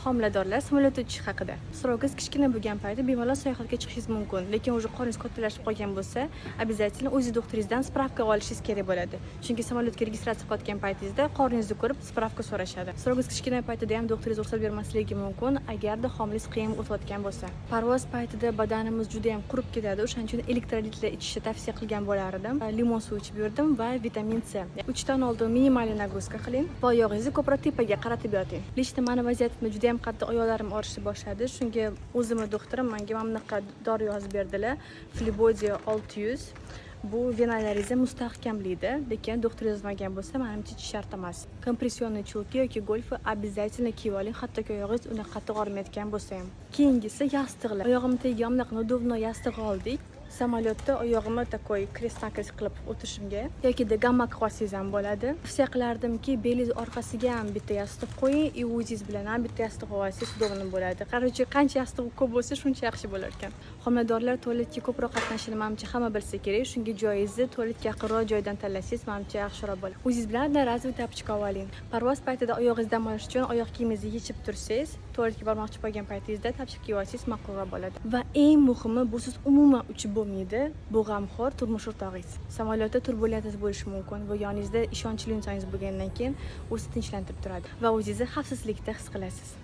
Homiladorlar samolyotda uchish haqida. Srogingiz kichkina bo'lgan payti bemalol sayohatga chiqishingiz mumkin, lekin уже qoringiz kattalashib qolgan bo'lsa, обязательно o'zingiz doktoringizdan spravka olishingiz kerak bo'ladi. Chunki samolyotga registratsiya qilayotgan paytingizda qoringizni ko'rib spravka so'rashadi. Srogingiz kichkina paytida ham doktoringiz ruxsat bermasligi mumkin, agarda homilangiz qiyin o'tayotgan bo'lsa. Parvoz paytida badanimiz juda ham qurib ketadi, o'shaning uchun elektrolitlar ichishni tavsiya qilgan bo'lar edim. Limon suvi ichib yurdim va vitamin C. 3 dan oldin minimal nagruzka qiling va oyog'ingizni ko'proq tepaga qaratib yoting. Lishda meni vaziyatimda juda ham qattiq oyoqlarim og'rishni boshladi. Shunga o'zimni doktorim menga mana bunaqa dori yozib berdilar. Flibodiya 600. Bu venalaringizni mustahkamlaydi, lekin doktor yozmagan bo'lsa, menimcha ichish shart emas. Kompressionniy chulki yoki golfni обязательно kiyib oling, hattoki oyog'ingiz unaqa qattiq og'rimayotgan bo'lsa ham. Keyingisi yostiqlar. Oyog'imga tegan bunaqa удобно yostiq oldik. Samolyotda oyog'imni takoy krest-nakres qilib o'tirishimga yoki gammak qilib olsangiz ham bo'ladi. Tavsiya qilardimki, belingiz orqasiga ham bitta yostiq qo'ying, и o'zingiz bilan ham bitta yostiq olsangiz udobno bo'ladi. Qarorchi qancha yostiq ko'p bo'lsa, shuncha yaxshi bo'lar ekan. Homiladorlar tualetga ko'proq qatnashini menimcha hamma bilsa kerak, shunga joyingizni tualetga yaqinroq joydan tanlasangiz menimcha yaxshiroq bo'ladi. O'zingiz bilan razvi topchika oling. Parvoz paytida oyog'ingizni dam olish uchun oyoq kiyimingizni yechib tursangiz, tualetga bormoqchi bo'lgan paytingizda topchika kiyib olsangiz ma'qulroq bo'ladi. Va eng muhimi, bu siz umuman uchib bo'lmaydi. Bu g'amxo'r turmush o'rtog'ingiz. Samolyotda turbulensiya bo'lishi mumkin va yoningizda ishonchli insoningizz bo'lgandan keyin o'zi tinchlantirib turadi va o'zingizni xavfsizlikda his qilasiz.